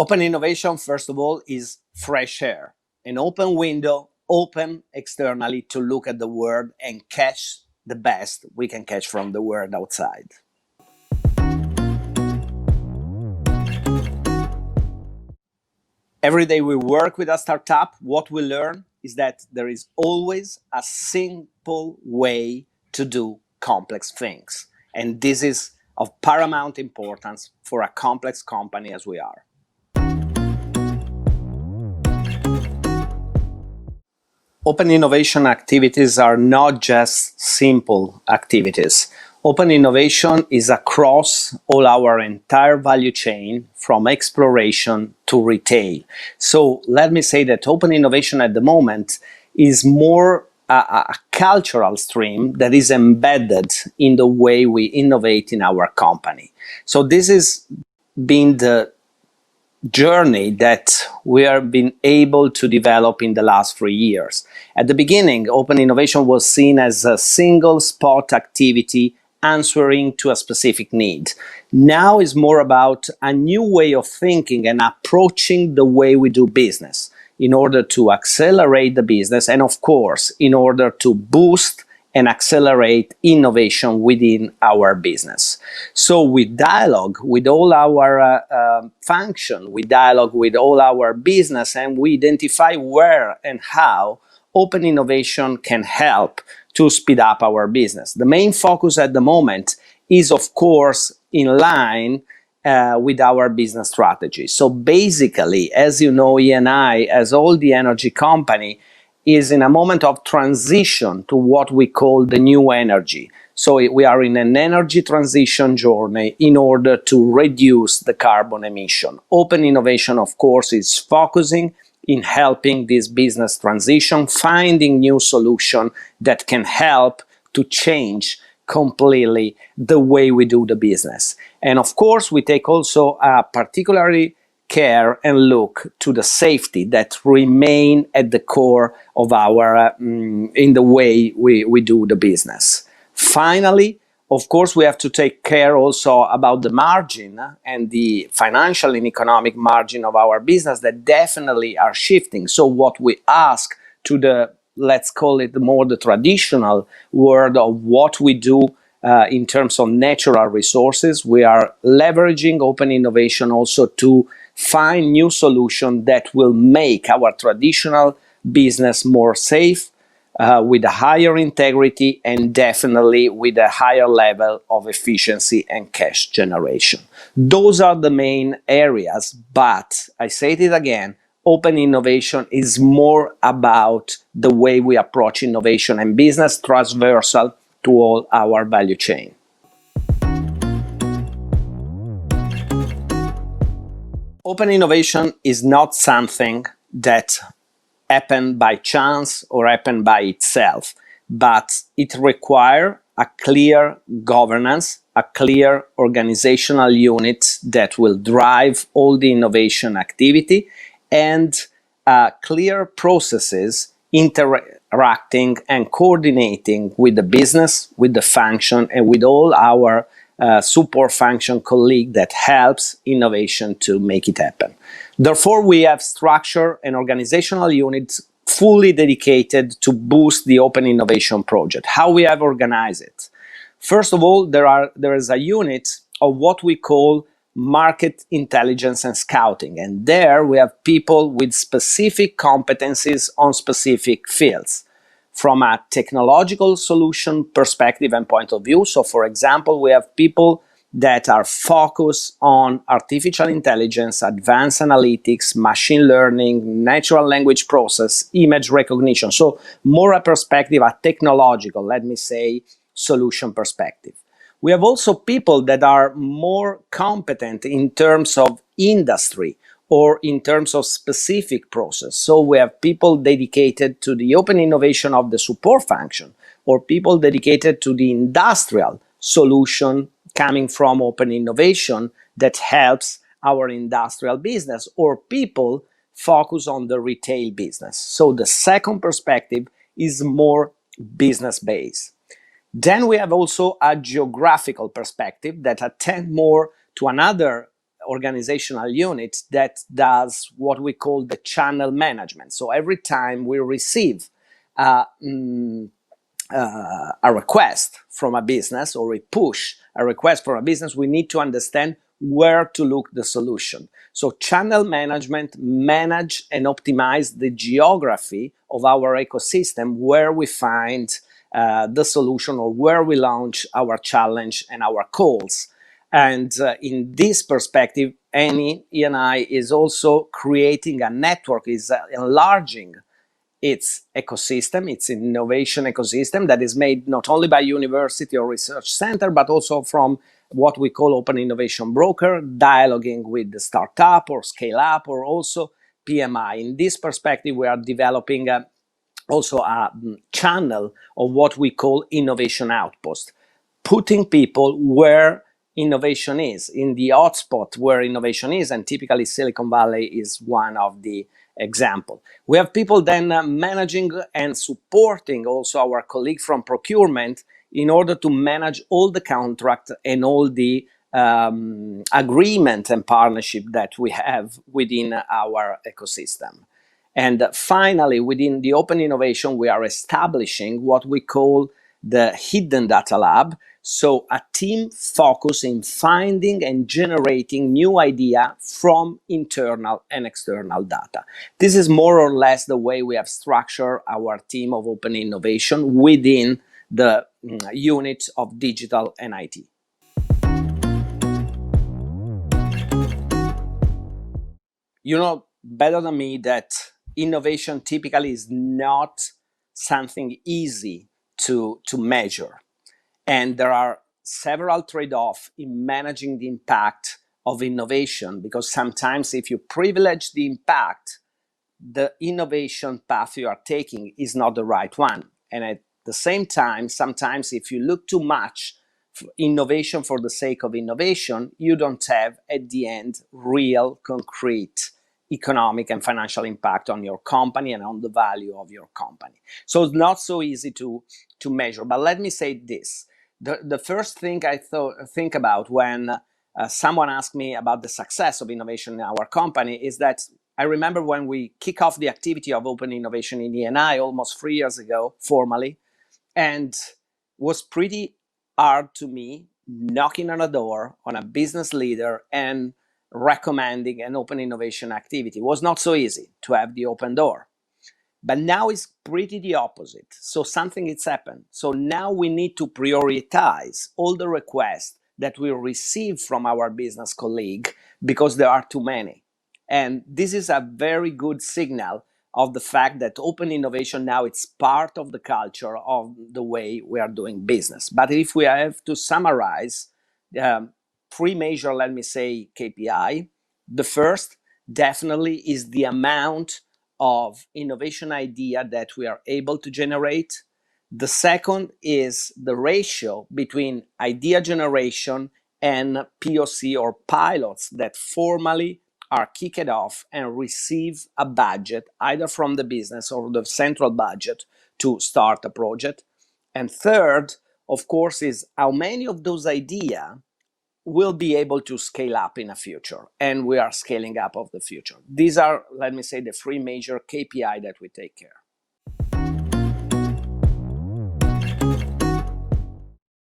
Open innovation, first of all, is fresh air, an open window, open externally to look at the world and catch the best we can catch from the world outside. Every day we work with a startup, what we learn is that there is always a simple way to do complex things. And this is of paramount importance for a complex company as we are. Open innovation activities are not just simple activities. Open innovation is across all our entire value chain, from exploration to retail. So let me say that open innovation at the moment is more a cultural stream that is embedded in the way we innovate in our company. So this has been the journey that we have been able to develop in the last 3 years. At the beginning, open innovation was seen as a single spot activity answering to a specific need. Now it's more about a new way of thinking and approaching the way we do business in order to accelerate the business and, of course, in order to boost and accelerate innovation within our business. So we dialogue with all our function, we dialogue with all our business, and we identify where and how open innovation can help to speed up our business. The main focus at the moment is, of course, in line with our business strategy. So basically, as you know, Eni, as all the energy company, is in a moment of transition to what we call the new energy. So we are in an energy transition journey in order to reduce the carbon emission. Open innovation, of course, is focusing in helping this business transition, finding new solutions that can help to change completely the way we do the business. And of course, we take also a particularly care and look to the safety that remain at the core of our in the way we do the business. Finally, of course, we have to take care also about the margin and the financial and economic margin of our business that definitely are shifting. So what we ask to the, let's call it more the traditional world of what we do in terms of natural resources, we are leveraging open innovation also to find new solutions that will make our traditional business more safe, with a higher integrity and definitely with a higher level of efficiency and cash generation. Those are the main areas, but I say it again, open innovation is more about the way we approach innovation and business, transversal to all our value chain. Open innovation is not something that happened by chance or happened by itself, but it requires a clear governance, a clear organizational unit that will drive all the innovation activity, and clear processes interacting and coordinating with the business, with the function, and with all our support function colleague that helps innovation to make it happen. Therefore, we have structured an organizational unit fully dedicated to boost the open innovation project. How we have organized it? First of all, there is a unit of what we call market intelligence and scouting, and there we have people with specific competencies on specific fields. From a technological solution perspective and point of view, so for example, we have people that are focused on artificial intelligence, advanced analytics, machine learning, natural language process, image recognition. So more a perspective, a technological, let me say, solution perspective. We have also people that are more competent in terms of industry or in terms of specific process. So we have people dedicated to the open innovation of the support function, or people dedicated to the industrial solution coming from open innovation that helps our industrial business, or people focus on the retail business. So the second perspective is more business-based. Then we have also a geographical perspective that attend more to another organizational unit that does what we call the channel management. So every time we receive a request from a business, or we push a request from a business, we need to understand where to look the solution. So channel management manage and optimize the geography of our ecosystem where we find the solution, or where we launch our challenge and our calls. And in this perspective, ENI is also creating a network, is enlarging its ecosystem, its innovation ecosystem, that is made not only by university or research center, but also from what we call open innovation broker, dialoguing with the startup or scale up, or also PMI. In this perspective, we are developing also a channel of what we call innovation outpost, putting people where innovation is, in the hotspot where innovation is, and typically Silicon Valley is one of the example. We have people then managing and supporting also our colleague from procurement in order to manage all the contract and all the agreement and partnership that we have within our ecosystem. And finally, within the open innovation, we are establishing what we call the hidden data lab. So a team focused in finding and generating new idea from internal and external data. This is more or less the way we have structured our team of open innovation within the unit of digital and IT. You know better than me that innovation typically is not something easy to measure. And there are several trade-offs in managing the impact of innovation, because sometimes if you privilege the impact, the innovation path you are taking is not the right one. And at the same time, sometimes if you look too much innovation for the sake of innovation, you don't have at the end real concrete economic and financial impact on your company and on the value of your company. So it's not so easy to measure. But let me say this. The first thing I think about when someone asked me about the success of innovation in our company is that I remember when we kick off the activity of open innovation in ENI almost 3 years ago, formally, and was pretty hard to me knocking on a door on a business leader and recommending an open innovation activity. It was not so easy to have the open door. But now it's pretty the opposite. So something has happened. So now we need to prioritize all the requests that we receive from our business colleague, because there are too many. And this is a very good signal of the fact that open innovation now it's part of the culture of the way we are doing business. But if we have to summarize, three major, let me say, KPI. The first definitely is the amount of innovation idea that we are able to generate. The second is the ratio between idea generation and POC or pilots that formally are kicked off and receive a budget either from the business or the central budget to start a project. And third, of course, is how many of those ideas will be able to scale up in the future, and we are scaling up of the future. These are, let me say, the three major KPI that we take care.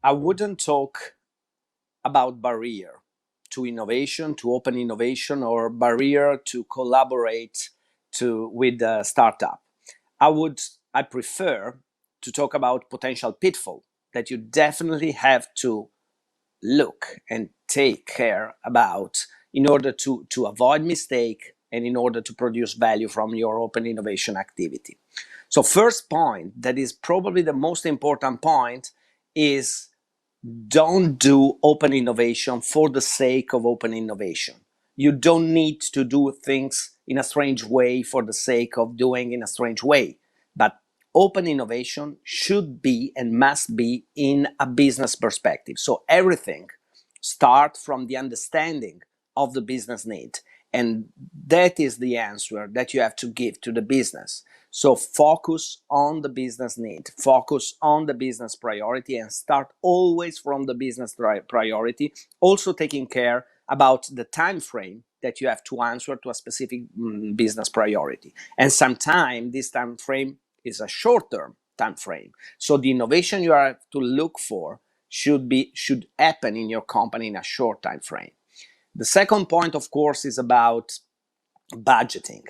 I wouldn't talk about barrier to innovation, to open innovation, or barrier to collaborate with a startup. I prefer to talk about potential pitfall that you definitely have to look and take care about in order to avoid mistake and in order to produce value from your open innovation activity. So first point, that is probably the most important point, is don't do open innovation for the sake of open innovation. You don't need to do things in a strange way for the sake of doing in a strange way. But open innovation should be and must be in a business perspective. So everything starts from the understanding of the business need. And that is the answer that you have to give to the business. So focus on the business need, focus on the business priority, and start always from the business priority, also taking care about the time frame that you have to answer to a specific business priority. And sometimes this time frame is a short-term time frame. So the innovation you have to look for should happen in your company in a short time frame. The second point, of course, is about budgeting.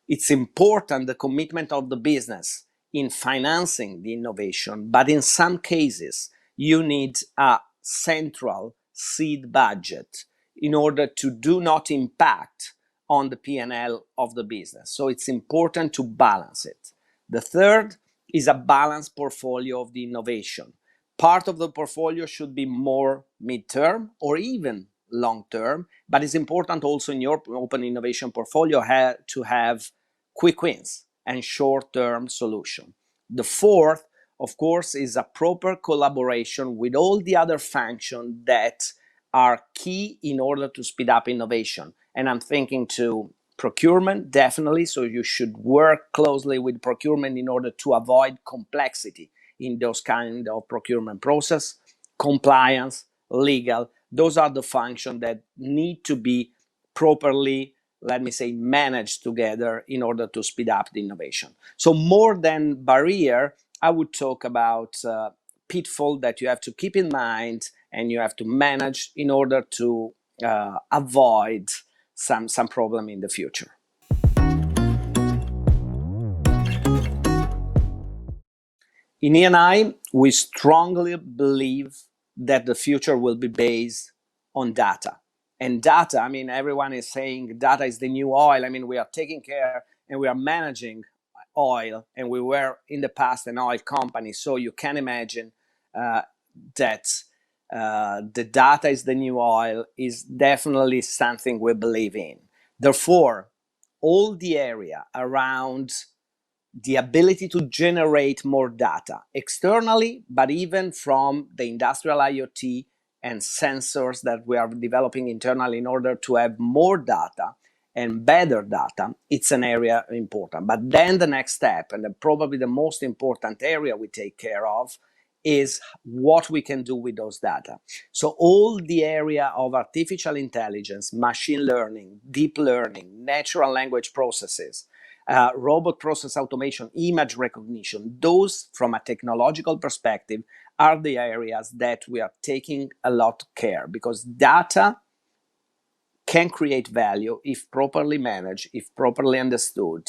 It's important, the commitment of the business in financing the innovation, but in some cases, you need a central seed budget in order to do not impact on the P&L of the business. So it's important to balance it. The third is a balanced portfolio of the innovation. Part of the portfolio should be more midterm or even long term, but it's important also in your open innovation portfolio to have quick wins and short term solution. The fourth, of course, is a proper collaboration with all the other functions that are key in order to speed up innovation. And I'm thinking to procurement, definitely. So you should work closely with procurement in order to avoid complexity in those kind of procurement process. Compliance, legal, those are the functions that need to be properly, let me say, managed together in order to speed up the innovation. So more than barrier, I would talk about pitfall that you have to keep in mind and you have to manage in order to avoid some problem in the future. In E&I, we strongly believe that the future will be based on data. And data, I mean, everyone is saying data is the new oil. I mean, we are taking care and we are managing oil, and we were in the past an oil company. So you can imagine that the data is the new oil is definitely something we believe in. Therefore, all the area around the ability to generate more data externally, but even from the industrial IoT and sensors that we are developing internally in order to have more data and better data, it's an area important. But then the next step, and probably the most important area we take care of, is what we can do with those data. So all the area of artificial intelligence, machine learning, deep learning, natural language processes, robot process automation, image recognition, those from a technological perspective are the areas that we are taking a lot of care, because data can create value if properly managed, if properly understood,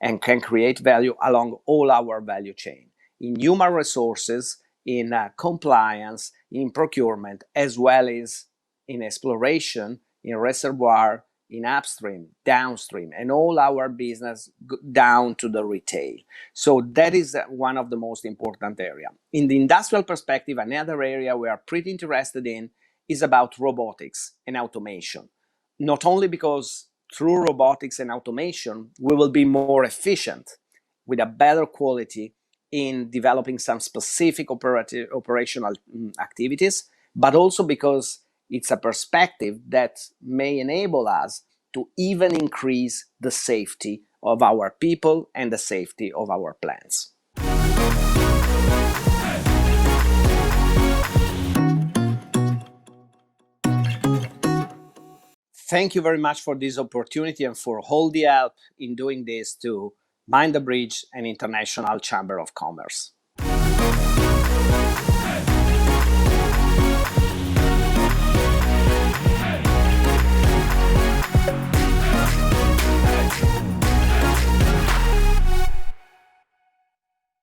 and can create value along all our value chain, in human resources, in compliance, in procurement, as well as in exploration, in reservoir, in upstream, downstream, and all our business down to the retail. So that is one of the most important area. In the industrial perspective, another area we are pretty interested in is about robotics and automation. Not only because through robotics and automation, we will be more efficient with a better quality in developing some specific operational activities, but also because it's a perspective that may enable us to even increase the safety of our people and the safety of our plants. Thank you very much for this opportunity and for all the help in doing this to Mind the Bridge and International Chamber of Commerce.